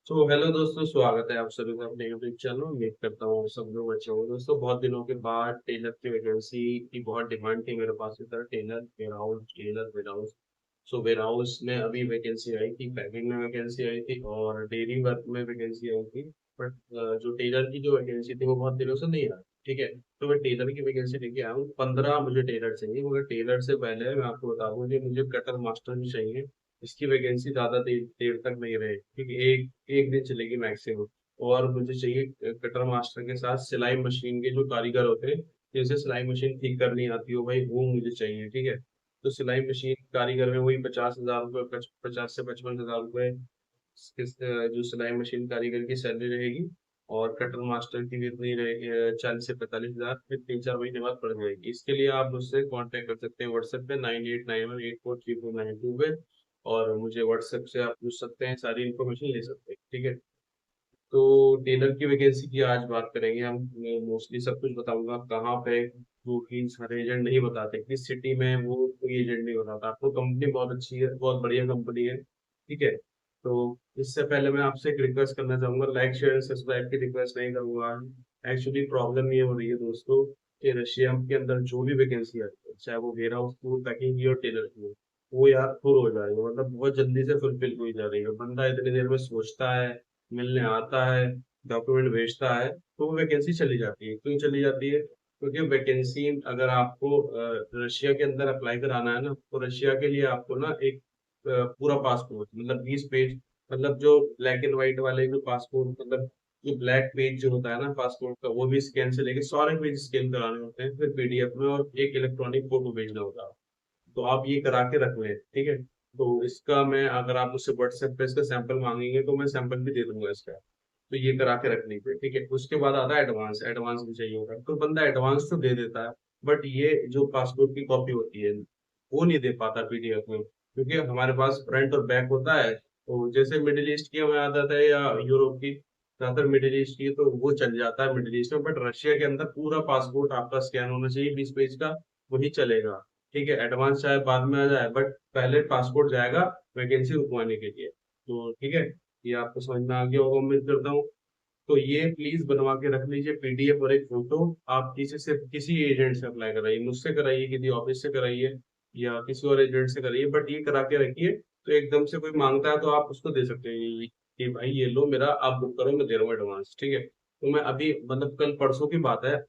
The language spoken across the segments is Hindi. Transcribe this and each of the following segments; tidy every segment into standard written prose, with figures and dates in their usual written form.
हेलो दोस्तों, स्वागत है आप सभी का अपने यूट्यूब चैनल। उम्मीद करता हूँ सब लोग अच्छे होंगे। दोस्तों, बहुत दिनों के बाद टेलर की वैकेंसी की बहुत डिमांड थी मेरे पास। इधर Taylor warehouse. Warehouse में अभी वैकेंसी आई थी, पैकिंग में वैकेंसी आई थी और डेयरी वर्क में वैकेंसी आई थी। बट जो टेलर की जो वैकेंसी थी वो बहुत दिनों से नहीं आई। ठीक है, तो मैं टेलर की वैकेंसी लेके आया हूँ। 15 मुझे टेलर चाहिए, मगर टेलर से पहले मैं आपको बता दूं कि मुझे कटर मास्टर भी चाहिए। इसकी वैकेंसी ज्यादा देर देर तक नहीं रहे, क्योंकि एक एक दिन चलेगी मैक्सिमम। और मुझे चाहिए कटर मास्टर के साथ सिलाई मशीन के जो कारीगर होते हैं, जैसे सिलाई मशीन ठीक करनी आती हो भाई, वो मुझे चाहिए। ठीक है, तो सिलाई मशीन कारीगर में वही 50,000 रुपये, 50 से 55 हजार रुपये जो सिलाई मशीन कारीगर की सैलरी रहेगी। और कटर मास्टर की भी इतनी रहेगी, 40 से 45 हजार, फिर 3-4 महीने बाद बढ़ जाएगी। इसके लिए आप मुझसे कांटेक्ट कर सकते हैं व्हाट्सएप पे 9891843492 पे। और मुझे व्हाट्सएप से आप पूछ सकते हैं, सारी इन्फॉर्मेशन ले सकते हैं। ठीक है, तो टेलर की वैकेंसी की आज बात करेंगे हम। मोस्टली सब कुछ बताऊंगा कहाँ पे, वो कि सारे एजेंट नहीं बताते किस सिटी में, वो कोई एजेंट नहीं बताता आपको। कंपनी बहुत अच्छी है, बहुत बढ़िया कंपनी है। ठीक है, तो इससे पहले मैं आपसे एक रिक्वेस्ट करना चाहूंगा, लाइक शेयर सब्सक्राइब की रिक्वेस्ट नहीं करूंगा। एक्चुअली प्रॉब्लम ये हो रही है दोस्तों कि रशिया के अंदर जो भी वैकेंसी आती है, चाहे वो वेयर हाउस की हो, पैकिंग की हो, टेलर की हो, वो यार फुल हो जा रही है। मतलब बहुत जल्दी से फुलफिल हो जा रही है। बंदा इतनी देर में सोचता है, मिलने आता है, डॉक्यूमेंट भेजता है, तो वो वैकेंसी चली जाती है। क्यों चली जाती है? क्योंकि वैकेंसी अगर आपको रशिया के अंदर अप्लाई कराना है ना, तो रशिया के लिए आपको ना एक पूरा पासपोर्ट, मतलब 20 पेज, मतलब जो ब्लैक एंड व्हाइट वाले जो पासपोर्ट, मतलब जो ब्लैक पेज जो होता है ना पासपोर्ट का, वो भी स्कैन से लेके सारे पेज स्कैन कराने होते हैं, फिर पीडीएफ में, और एक इलेक्ट्रॉनिक फोटो भेजना होता है। तो आप ये करा के रख लें। ठीक है, तो इसका मैं, अगर आप मुझसे व्हाट्सएप पे इसका सैंपल मांगेंगे तो मैं सैंपल भी दे दूंगा इसका। तो ये करा के रख लीजिए। ठीक है, उसके बाद आता है एडवांस। एडवांस भी चाहिए होगा तो बंदा एडवांस तो दे देता है, बट ये जो पासपोर्ट की कॉपी होती है वो नहीं दे पाता पीडीएफ में, क्योंकि हमारे पास फ्रंट और बैक होता है। तो जैसे मिडिल ईस्ट की हमें आदत है, या यूरोप की, ज्यादातर मिडिल ईस्ट की, तो वो चल जाता है मिडिल ईस्ट में। बट रशिया के अंदर पूरा पासपोर्ट आपका स्कैन होना चाहिए, 20 पेज का, वही चलेगा। ठीक है, एडवांस चाहे बाद में आ जाए, बट पहले पासपोर्ट जाएगा वैकेंसी रुकवाने के लिए। तो ठीक है, ये आपको समझ में आ गया होगा उम्मीद करता हूँ। तो ये प्लीज बनवा के रख लीजिए, पीडीएफ और एक फोटो। आप किसी से, किसी एजेंट से अप्लाई कराइए, मुझसे कराइए, किसी ऑफिस से कराइए, या किसी और एजेंट से कराइए, बट ये करा के रखिए। तो एकदम से कोई मांगता है तो आप उसको दे सकते हैं कि भाई ये लो मेरा, आप बुक करो, मैं दे रहा हूँ एडवांस। ठीक है, तो मैं अभी, मतलब कल परसों की बात है,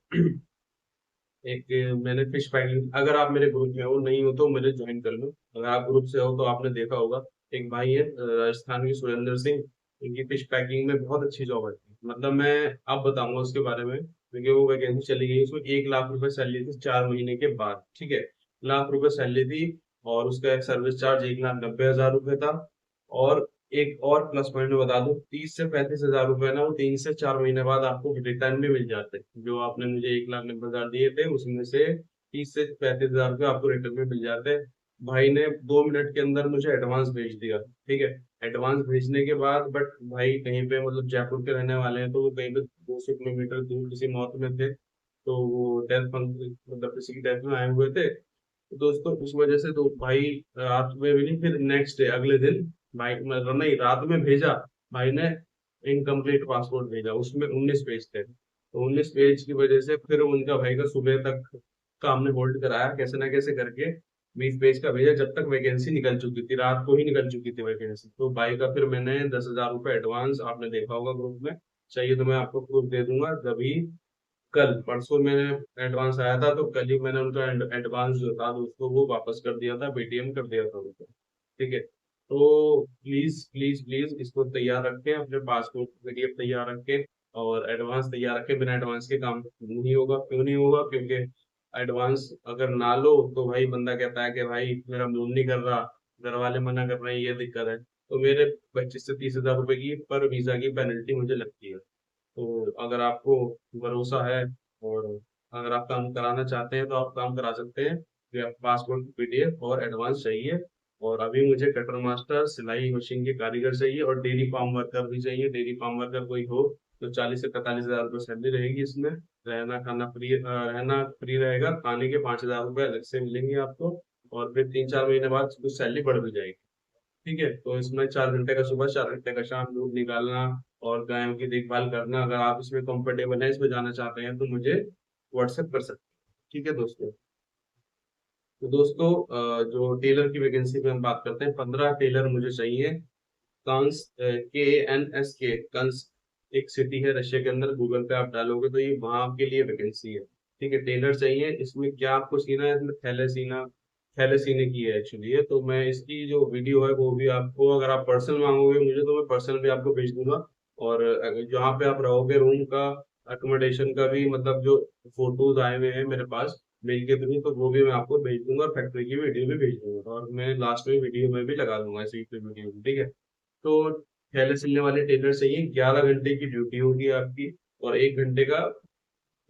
एक मैंने फिश पैकिंग, अगर आप मेरे ग्रुप में हो, नहीं हो तो मेरे ज्वाइन कर लो। अगर आप ग्रुप से हो तो आपने देखा होगा, एक भाई है राजस्थान के, सुरेंद्र सिंह। इनकी फिश पैकिंग में बहुत अच्छी जॉब है। मतलब मैं अब बताऊंगा उसके बारे में, क्योंकि वो वैकेंसी चली गई। उसमें 1 लाख रुपए सैलरी थी 4 महीने के बाद। ठीक है, 1 लाख रुपए सैलरी थी, और उसका एक सर्विस चार्ज 1,90,000 रुपये था। और एक और प्लस पॉइंट में बता दूं, 30 से 35 हजार रुपए ना, वो 3 से 4 महीने बाद आपको रिटर्न में मिल जाते हैं। जो आपने मुझे 1,90,000 दिए थे, उसमें से 30 से 35 हजार रुपये आपको रिटर्न में मिल जाते हैं। भाई ने 2 मिनट के अंदर मुझे एडवांस भेज दिया। ठीक है, एडवांस भेजने के बाद, बट भाई कहीं पे, मतलब जयपुर के रहने वाले हैं, तो वो कहीं पे 200 किलोमीटर दूर किसी मौत में थे, तो वो डेथ, मतलब किसी की डेथ में आए हुए थे। तो दोस्तों उस वजह से तो भाई रात में भी नहीं, फिर नेक्स्ट डे, अगले दिन भाई, मतलब नहीं, रात में भेजा भाई ने, इनकम्प्लीट पासपोर्ट भेजा, उसमें 19 पेज थे। तो 19 पेज की वजह से फिर उनका भाई का सुबह तक काम ने होल्ड कराया, कैसे ना कैसे करके 20 पेज का भेजा, जब तक वैकेंसी निकल चुकी थी, रात को ही निकल चुकी थी वैकेंसी। तो भाई का फिर मैंने 10,000 रुपये एडवांस, आपने देखा होगा ग्रुप में, चाहिए तो मैं आपको प्रूफ दे दूंगा। जब कल परसों मैंने एडवांस आया था, तो कल ही मैंने उनका एडवांस जो था दोस्तों वो वापस कर दिया था, पेटीएम कर दिया था उनको। ठीक है, तो प्लीज प्लीज प्लीज इसको तैयार रखें, अपने पासपोर्ट पीडीएफ तैयार रखें, और एडवांस तैयार रखें। बिना एडवांस के काम नहीं होगा। क्यों नहीं होगा? क्योंकि एडवांस अगर ना लो तो भाई बंदा कहता है कि भाई मेरा मूड नहीं कर रहा, घर वाले मना कर रहे हैं, ये दिक्कत है। तो मेरे 25 से 30 हजार रुपए की पर वीजा की पेनल्टी मुझे लगती है। तो अगर आपको भरोसा है, और अगर आप काम कराना चाहते हैं, तो आप काम करा सकते हैं। तो आप पासपोर्ट पीडीएफ और एडवांस चाहिए। और अभी मुझे कटर मास्टर, सिलाई मशीन के कारीगर चाहिए, और डेयरी फार्म वर्कर भी चाहिए। डेयरी फार्म वर्कर कोई हो तो 40 से 45 हजार रुपये सैलरी रहेगी इसमें। रहना खाना फ्री, रहना फ्री रहेगा, खाने के 5 हजार रुपये अलग से मिलेंगे आपको। और फिर 3-4 महीने बाद कुछ सैलरी बढ़ भी जाएगी। ठीक है। तो इसमें 4 घंटे का सुबह, 4 घंटे का शाम दूध निकालना और गायों की देखभाल करना, अगर आप इसमें कंफर्टेबल है, इसमें जाना चाहते हैं, तो मुझे व्हाट्सएप कर सकते हैं। ठीक है दोस्तों। तो दोस्तों जो टेलर की वैकेंसी पे हम बात करते हैं, 15 टेलर मुझे चाहिए। कांस, KANSK, कंस एक सिटी है रशिया के अंदर, गूगल पे आप डालोगे तो ये वहां के लिए वैकेंसी है। ठीक है, टेलर चाहिए। इसमें क्या आपको सीना है, इसमें थैले सीना, थैले सीने की है एक्चुअली है। तो मैं इसकी जो वीडियो है वो भी आपको, अगर आप पर्सनल मांगोगे मुझे तो मैं पर्सनल भी आपको भेज दूंगा। और जहाँ पे आप रहोगे रूम का, अकोमोडेशन का भी, मतलब जो फोटोज आए हुए हैं मेरे पास मेल के थ्रू, तो वो भी मैं आपको भेज दूंगा, और फैक्ट्री की वीडियो भी भेज दूंगा, और मैं लास्ट में वीडियो में भी लगा दूंगा इसी पे वीडियो। ठीक है। तो थैले सिलने वाले टेलर चाहिए, 11 घंटे की ड्यूटी होगी आपकी, और 1 घंटे का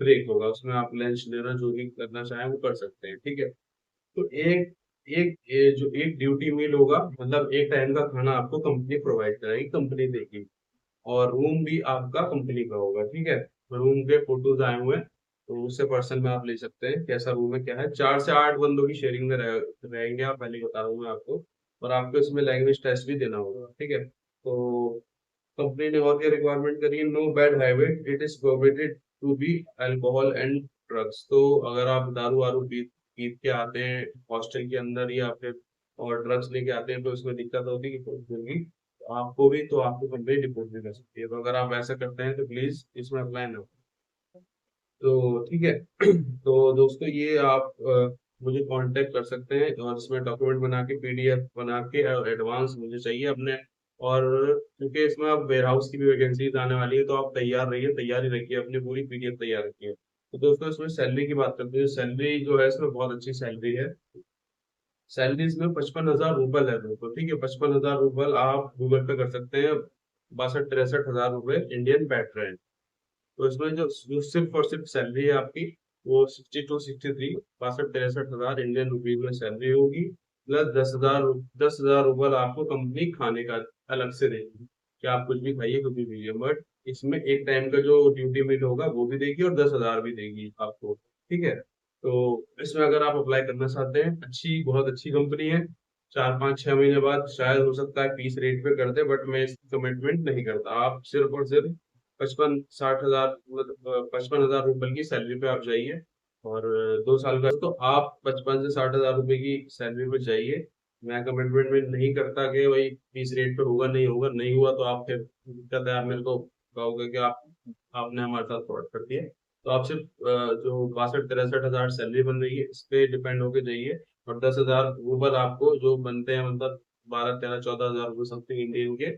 ब्रेक होगा, उसमें आप लंच डिनर जो भी करना चाहें वो कर सकते हैं। ठीक है। तो एक एक जो एक ड्यूटी मील होगा, मतलब एक टाइम का खाना आपको कंपनी प्रोवाइड कराएगी, कंपनी देगी। और रूम भी आपका कंपनी का होगा। ठीक है। रूम के फोटोज आए हुए हैं, तो उससे पर्सन में आप ले सकते हैं कैसा रूम है क्या है। 4 से 8 बंदों की शेयरिंग में रहेंगे आप, पहले ही बता रहा हूँ मैं आपको। और आपको इसमें लैंग्वेज टेस्ट भी देना होगा। ठीक है। तो कंपनी ने और क्या रिक्वायरमेंट करी है, no bad habit, it is prohibited to be alcohol and drugs. तो अगर आप दारू वारू पी पी के आते हैं हॉस्टल के अंदर, या फिर और ड्रग्स लेके आते हैं, तो इसमें दिक्कत होगी कि होगी आपको भी, तो आपको कंपनी रिपोर्ट भी कर सकती है। तो अगर आप ऐसा करते हैं तो प्लीज इसमें अप्लाई ना हो। तो ठीक है। तो दोस्तों ये आप मुझे कांटेक्ट कर सकते हैं, और इसमें डॉक्यूमेंट बना के, PDF बना के एडवांस मुझे चाहिए अपने। और क्योंकि इसमें आप वेयर हाउस की भी वैकेंसीज आने वाली है, तो आप तैयार रहिए, तैयारी रखिए, अपनी पूरी PDF तैयार रखिए। तो दोस्तों इसमें सैलरी की बात करते हैं। सैलरी जो है इसमें बहुत अच्छी सैलरी है। सैलरी इसमें 55,000 रूपये है दोस्तों। ठीक है, 55,000 रूपये आप गूगल पे कर सकते हैं, 62-63 हजार रुपए इंडियन बैठ रहे हैं। तो इसमें जो सिर्फ और सिर्फ सैलरी है आपकी, वो 62-63, 62-63 हजार इंडियन रुपीज में सैलरी होगी। प्लस 10,000 आपको कंपनी खाने का अलग से देगी, कि आप कुछ भी खाइए, कुछ भी पीजिए, बट इसमें एक टाइम का जो ड्यूटी मीट होगा वो भी देगी, और 10,000 भी देगी आपको। ठीक है। तो इसमें अगर आप अप्लाई करना चाहते हैं, अच्छी, बहुत अच्छी कंपनी है। 4-5-6 महीने बाद शायद हो सकता है पीस रेट पे कर दे, बट मैं इसकी कमिटमेंट नहीं करता। आप सिर्फ और सिर्फ 55-60 हजार, मतलब 55,000 रुपए की सैलरी पे आप जाइए, और 2 साल का, तो आप 55 से 60 हजार रुपए की सैलरी पे जाइए। मैं कमिटमेंट में नहीं करता कि भाई इस रेट पे होगा, नहीं होगा, नहीं हुआ तो आप फिर दिक्कत है, आप मेरे को कहोगे कि आपने हमारे साथ फ्रॉड कर दिया। तो आप सिर्फ जो 62-63 हजार सैलरी बन रही है, इस पे डिपेंड होके जाइए। और 10,000 रूपये आपको जो बनते हैं, मतलब 12-13-14 हजार रुपये समथिंग इंडियन के,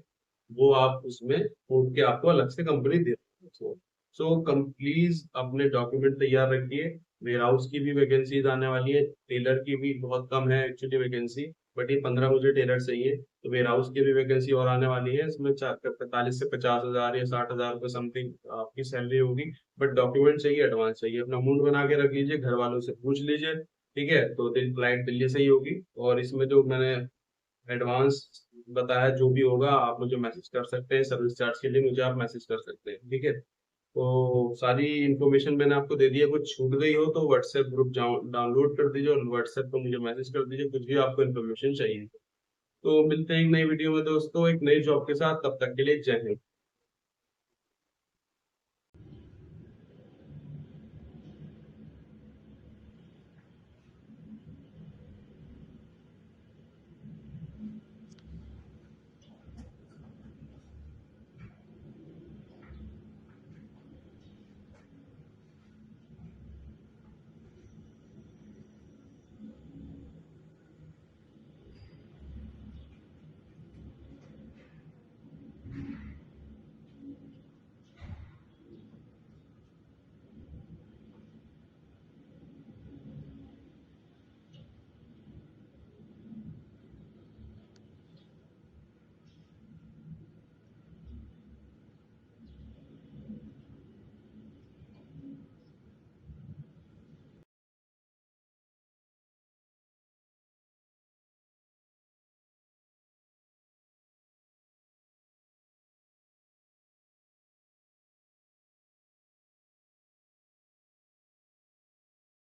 वो आप उसमें कूट के आपको अलग से कंपनी दे रही है। सो प्लीज अपने डॉक्यूमेंट तैयार रखिए। वेयर हाउस की भी वैकेंसीज आने वाली है, टेलर की भी बहुत कम है एक्चुअली वैकेंसी, बट ये 15 मुझे टेलर चाहिए। तो वेयर हाउस की भी वैकेंसी और आने वाली है, इसमें 45 से 50 हजार या 60 हजार रुपये समथिंग आपकी सैलरी होगी। बट डॉक्यूमेंट चाहिए, एडवांस चाहिए, अपना मूड बना के रख लीजिए, घर वालों से पूछ लीजिए। ठीक है। तो दिन फ्लाइट दिल्ली से ही होगी, और इसमें जो मैंने एडवांस बताया जो भी होगा, आप मुझे मैसेज कर सकते हैं, सर्विस चार्ज के लिए मुझे आप मैसेज कर सकते हैं। ठीक है। तो सारी इन्फॉर्मेशन मैंने आपको दे दी है, कुछ छूट गई हो तो व्हाट्सएप ग्रुप डाउनलोड कर दीजिए, और व्हाट्सएप पर मुझे मैसेज कर दीजिए, कुछ भी आपको इन्फॉर्मेशन चाहिए। तो मिलते हैं एक नई वीडियो में दोस्तों, एक नई जॉब के साथ। तब तक के लिए जय हिंद।